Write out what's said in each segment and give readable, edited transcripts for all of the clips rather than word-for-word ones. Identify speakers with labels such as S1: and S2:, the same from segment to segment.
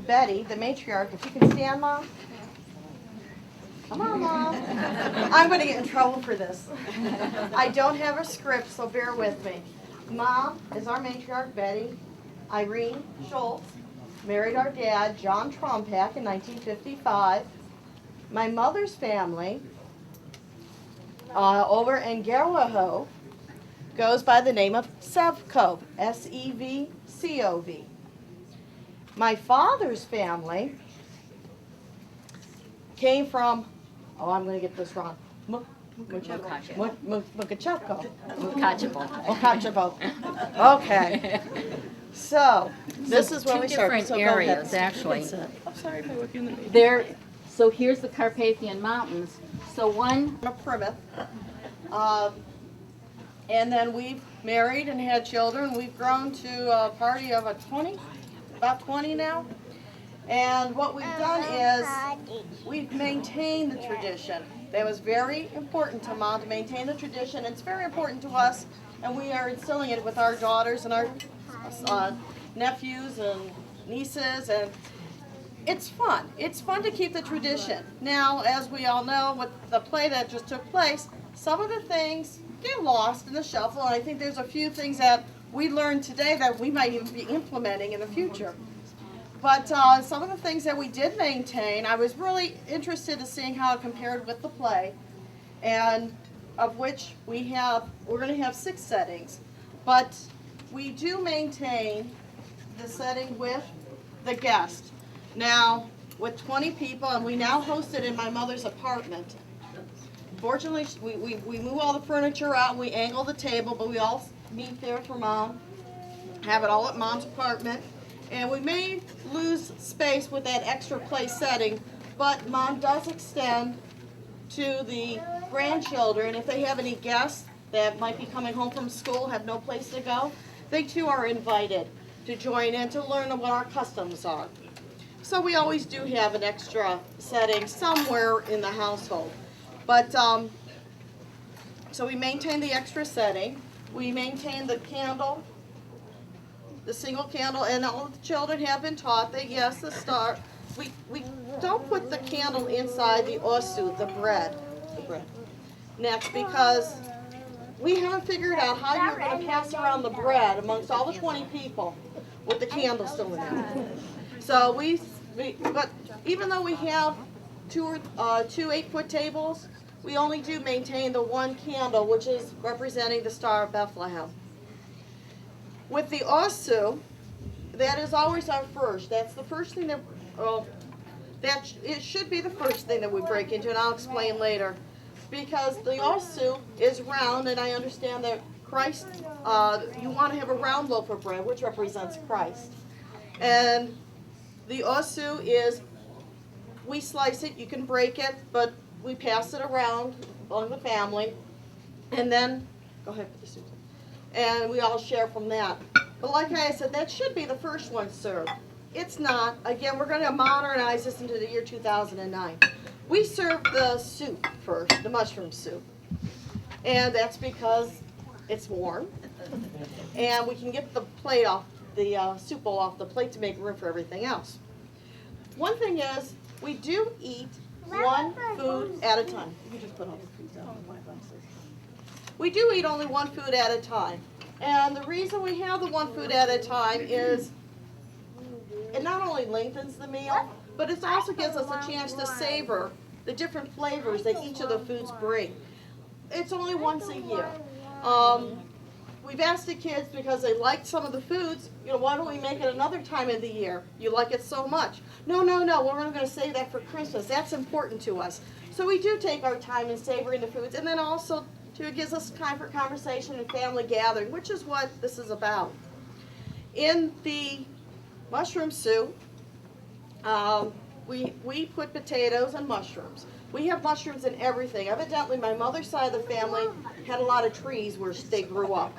S1: Betty, the matriarch, if you can stand, Mom. Come on, Mom. I'm going to get in trouble for this. I don't have a script, so bear with me. Mom is our matriarch, Betty. Irene Schultz married our dad, John Trompak, in 1955. My mother's family, over in Garwaho, goes by the name of Sevcov, Sevcov. My father's family came from, I'm going to get this wrong, Mukachevo. Okay. So, this is where we start.
S2: Two different areas, actually.
S1: I'm sorry if I look in the meeting.
S2: So here's the Carpathian Mountains. So one
S1: From Plymouth. And then we've married and had children. We've grown to a party of about 20 now. And what we've done is we've maintained the tradition. That was very important to Mom, to maintain the tradition. It's very important to us, and we are instilling it with our daughters and our nephews and nieces, and it's fun. It's fun to keep the tradition. Now, as we all know, with the play that just took place, some of the things get lost in the shuffle, and I think there's a few things that we learned today that we might even be implementing in the future. But some of the things that we did maintain, I was really interested in seeing how it compared with the play, and of which we're going to have 6 settings. But we do maintain the setting with the guest. Now, with 20 people, and we now host it in my mother's apartment. Fortunately, we move all the furniture out, and we angle the table, but we all meet there for Mom, have it all at Mom's apartment. And we may lose space with that extra play setting, but Mom does extend to the grandchildren. If they have any guests that might be coming home from school, have no place to go, they too are invited to join in to learn what our customs are. So we always do have an extra setting somewhere in the household. But, so we maintain the extra setting. We maintain the candle, the single candle, and all the children have been taught that yes, the star, we don't put the candle inside the osu, the bread next, because we haven't figured out how you're going to pass around the bread amongst all the 20 people with the candle still in it. So but even though we have two 8-foot tables, we only do maintain the one candle, which is representing the Star of Bethlehem. With the osu, that is always our first. That's the first thing it should be the first thing that we break into, and I'll explain later. Because the osu is round, and I understand that Christ, you want to have a round loaf of bread, which represents Christ. And the osu is, we slice it, you can break it, but we pass it around among the family. And then, go ahead with the soup. And we all share from that. But like I said, that should be the first one served. It's not. Again, we're going to modernize this into the year 2009. We serve the soup first, the mushroom soup. And that's because it's warm. And we can get the plate off, the soup bowl off the plate to make room for everything else. One thing is, we do eat one food at a time. You can just put all the food down in my glasses. We do eat only one food at a time. And the reason we have the one food at a time is it not only lengthens the meal, but it also gives us a chance to savor the different flavors that each of the foods bring. It's only once a year. We've asked the kids, because they liked some of the foods, why don't we make it another time of the year? You like it so much. No, we're not going to save that for Christmas. That's important to us. So we do take our time in savoring the foods, and then also it gives us time for conversation and family gathering, which is what this is about. In the mushroom soup, we put potatoes and mushrooms. We have mushrooms in everything. Evidently, my mother's side of the family had a lot of trees where they grew up,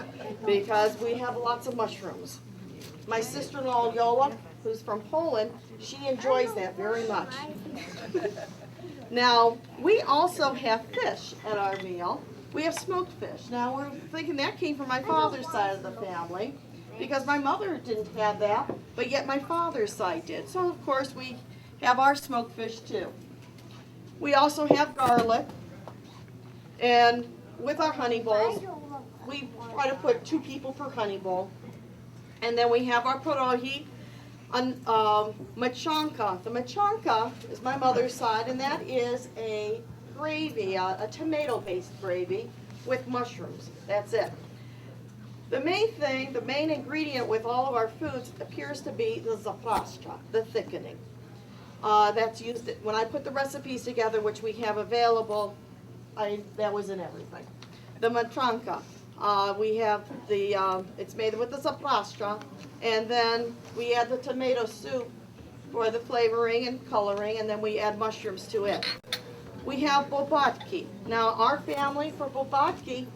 S1: because we have lots of mushrooms. My sister-in-law, Yola, who's from Poland, she enjoys that very much. Now, we also have fish at our meal. We have smoked fish. Now, we're thinking that came from my father's side of the family. because my mother didn't have that, but yet my father's side did. So of course we have our smoked fish too. We also have garlic, and with our honey bowls, we try to put 2 people per honey bowl. And then we have our pierogi, machanka. The machanka is my mother's side, and that is a gravy, a tomato-based gravy with mushrooms. That's it. The main thing, the main ingredient with all of our foods appears to be the zapraszcza, the thickening. That's used when I put the recipes together, which we have available. That was in everything. The matranka, we have the, it's made with the zapraszcza, and then we add the tomato soup for the flavoring and coloring, and then we add mushrooms to it. We have bobatki. Now our family for bobatki,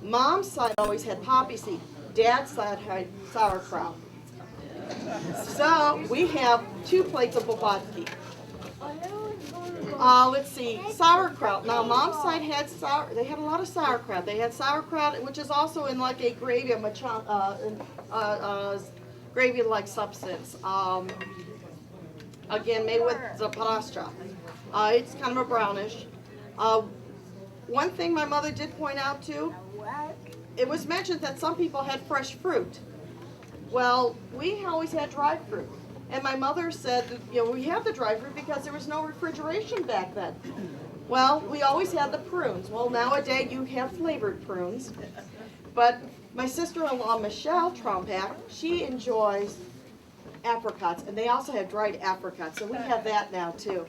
S1: mom's side always had poppy seed, dad's side had sauerkraut. So we have 2 plates of bobatki. Let's see, sauerkraut. Now mom's side had they had a lot of sauerkraut. They had sauerkraut, which is also in like a gravy, gravy-like substance. Again, made with zapraszcza. It's kind of a brownish. One thing my mother did point out too, it was mentioned that some people had fresh fruit. Well, we always had dried fruit. And my mother said that, we had the dried fruit because there was no refrigeration back then. Well, we always had the prunes. Well, nowadays you have flavored prunes. But my sister-in-law, Michelle Trompack, she enjoys apricots, and they also have dried apricots, so we have that now too.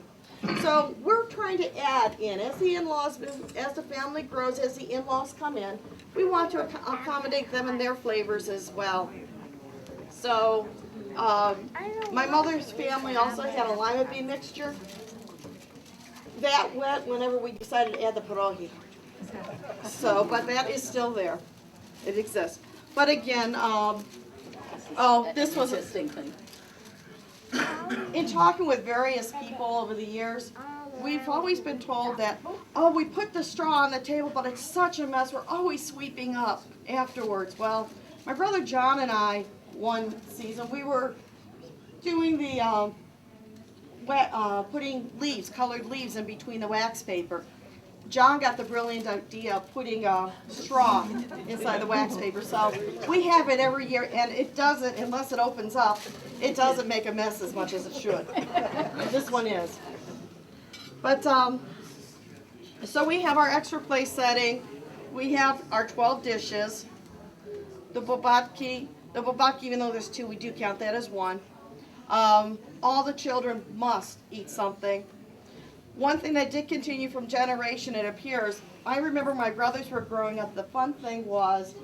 S1: So we're trying to add in, as the in-laws, as the family grows, as the in-laws come in, we want to accommodate them and their flavors as well. So, my mother's family also had a lima bean mixture. That went whenever we decided to add the pierogi. So, but that is still there. It exists. But again, this was
S2: interesting thing.
S1: In talking with various people over the years, we've always been told that, we put the straw on the table, but it's such a mess. We're always sweeping up afterwards. Well, my brother John and I, one season, we were doing the putting leaves, colored leaves in between the wax paper. John got the brilliant idea of putting a straw inside the wax paper. So we have it every year, and it doesn't, unless it opens up, it doesn't make a mess as much as it should. This one is. But, so we have our extra place setting. We have our 12 dishes. The bobatki, even though there's 2, we do count that as 1. All the children must eat something. One thing that did continue from generation, it appears, I remember my brothers were growing up, the fun thing was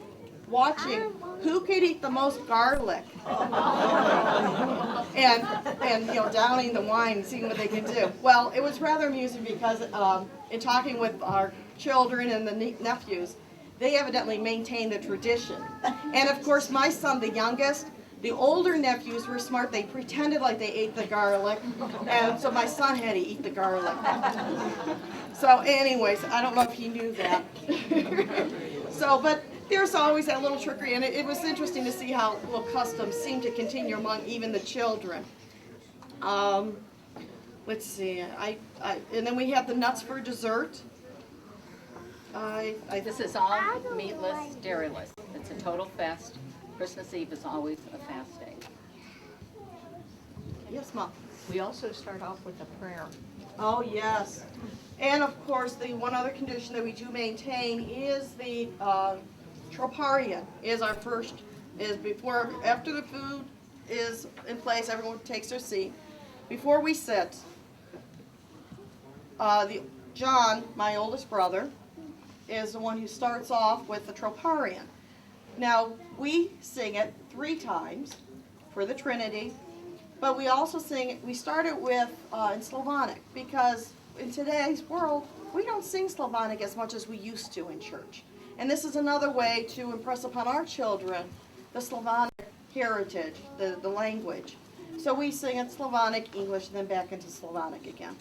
S1: watching who could eat the most garlic and downing the wine and seeing what they can do. Well, it was rather amusing because in talking with our children and the nephews, they evidently maintained the tradition. And of course my son, the youngest, the older nephews were smart. They pretended like they ate the garlic, and so my son had to eat the garlic. So anyways, I don't know if he knew that. So, but there's always that little trickery, and it was interesting to see how little customs seem to continue among even the children. Let's see, and then we have the nuts for dessert.
S2: This is all meatless, dairyless. It's a total fast. Christmas Eve is always a fast day.
S1: Yes, Mom.
S3: We also start off with a prayer.
S1: Oh, yes. And of course, the one other condition that we do maintain is the troparion is our first, after the food is in place, everyone takes their seat. Before we sit, John, my oldest brother, is the one who starts off with the troparion. Now, we sing it 3 times for the Trinity, but we also we start it with in Slavonic, because in today's world, we don't sing Slavonic as much as we used to in church. And this is another way to impress upon our children the Slavonic heritage, the language. So we sing it Slavonic, English, and then back into Slavonic again.